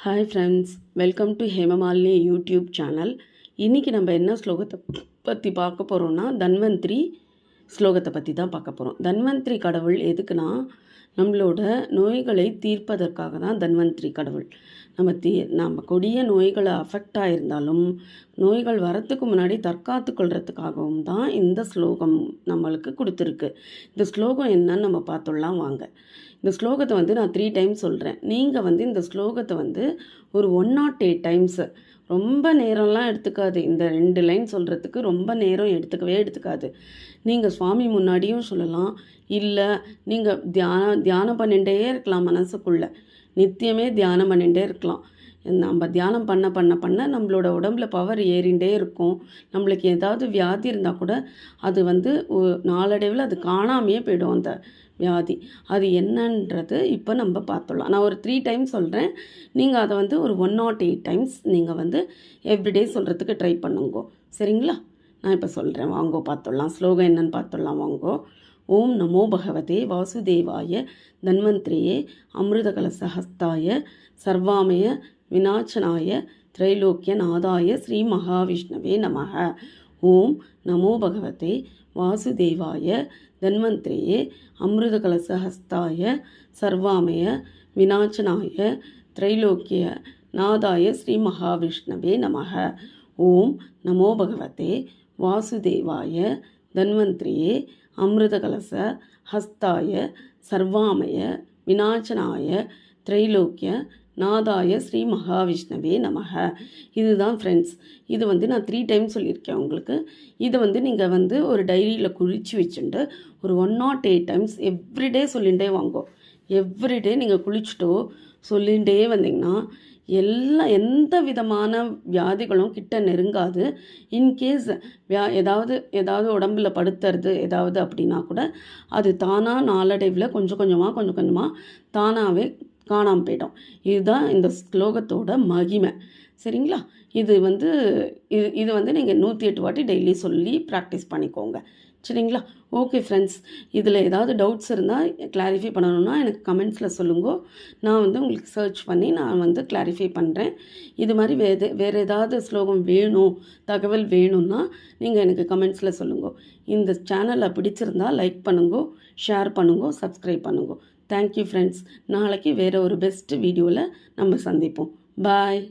Hi friends, welcome to Hemamalini YouTube channel. இன்றைக்கி நம்ம என்ன ஸ்லோகத்தை பற்றி பார்க்க போகிறோன்னா, தன்வந்திரி ஸ்லோகத்தை பற்றி தான் பார்க்க போகிறோம். தன்வந்திரி கடவுள் எதுக்குன்னா, நம்மளோட நோய்களை தீர்ப்பதற்காக தான் தன்வந்திரி கடவுள். நம்ம கொடிய நோய்களை அஃபெக்ட் ஆகிருந்தாலும் நோய்கள் வரத்துக்கு முன்னாடி தற்காத்து கொள்றதுக்காகவும் தான் இந்த ஸ்லோகம் நம்மளுக்கு கொடுத்துருக்கு. இந்த ஸ்லோகம் என்னன்னு நம்ம பார்த்துடலாம் வாங்க. இந்த ஸ்லோகத்தை நான் 3 டைம்ஸ் சொல்கிறேன். நீங்கள் இந்த ஸ்லோகத்தை ஒரு 108 டைம்ஸு, ரொம்ப நேரம்லாம் எடுத்துக்காது. இந்த 2 லைன் சொல்கிறதுக்கு ரொம்ப நேரம் எடுத்துக்காது. நீங்கள் சுவாமி முன்னாடியும் சொல்லலாம், இல்லை நீங்கள் தியானம் பண்ணிகிட்டே இருக்கலாம். மனசுக்குள்ளே நித்தியமே தியானம் பண்ணிகிட்டே இருக்கலாம். நம்ம தியானம் பண்ண நம்மளோட உடம்புல பவர் ஏறிண்டே இருக்கும். நம்மளுக்கு ஏதாவது வியாதி இருந்தால் கூட அது நாளடைவில் அது காணாமையே போயிடும். அந்த வியாதி அது என்னன்றது இப்போ நம்ம பார்த்துடலாம். நான் ஒரு 3 டைம்ஸ் சொல்கிறேன். நீங்கள் அதை ஒரு 108 டைம்ஸ் நீங்கள் எவ்ரிடே சொல்கிறதுக்கு ட்ரை பண்ணுங்கோ. சரிங்களா? நான் இப்போ சொல்கிறேன், வாங்கோ பார்த்துடலாம். ஸ்லோகம் என்னன்னு பார்த்துடலாம் வாங்கோ. ஓம் நமோ பகவதே வாசுதேவாய தன்வந்திரியே அமிர்தகலசஹஸ்தாய சர்வாமய விநாசனாய திரைலோக்கிய நாதாய ஸ்ரீ மகாவிஷ்ணவே நமக. ஓம் நமோ பகவதே வாசுதேவாய தன்வந்திரியே அமிர்தகலசஹஸ்தாய சர்வாமய விநாசனாய திரைலோக்கிய நாதாய ஸ்ரீ மகாவிஷ்ணவே நமக. ஓம் நமோ பகவதே வாசுதேவாய தன்வந்திரியே அமிர்தகலச ஹஸ்தாய சர்வாமய விநாசனாய திரைலோக்கிய நாதாய ஸ்ரீ மகாவிஷ்ணவே நமக. இதுதான் ஃப்ரெண்ட்ஸ். இது நான் 3 டைம்ஸ் சொல்லியிருக்கேன் உங்களுக்கு. இதை நீங்கள் ஒரு டைரியில் குறித்து வச்சுட்டு ஒரு 108 டைம்ஸ் எவ்ரிடே சொல்லிகிட்டே வாங்கோ. எவ்ரிடே நீங்கள் குளிச்சுட்டோ சொல்லிகிட்டே வந்தீங்கன்னா எந்த விதமான வியாதிகளும் கிட்ட நெருங்காது. இன்கேஸ் ஏதாவது உடம்புல படுத்துறது ஏதாவது அப்படின்னா கூட அது தானாக நாளடைவில் கொஞ்சம் கொஞ்சமாக தானாகவே காணாமல் போயிடும். இதுதான் இந்த ஸ்லோகத்தோட மகிமை. சரிங்களா? இது நீங்கள் 108 வாட்டி டெய்லி சொல்லி ப்ராக்டிஸ் பண்ணிக்கோங்க. சரிங்களா? ஓகே ஃப்ரெண்ட்ஸ், இதில் ஏதாவது டவுட்ஸ் இருந்தால் கிளாரிஃபை பண்ணணுன்னா எனக்கு கமெண்ட்ஸில் சொல்லுங்க. நான் உங்களுக்கு சர்ச் பண்ணி நான் கிளாரிஃபை பண்ணுறேன். இது மாதிரி வேறு ஏதாவது ஸ்லோகம் வேணும், தகவல் வேணும்னா நீங்கள் எனக்கு கமெண்ட்ஸில் சொல்லுங்க. இந்த சேனலை பிடிச்சிருந்தா லைக் பண்ணுங்க, ஷேர் பண்ணுங்க, சப்ஸ்கிரைப் பண்ணுங்க. Thank you friends. நாளைக்கு வேறு ஒரு பெஸ்ட் வீடியோவில் நம்ம சந்திப்போம். பாய்.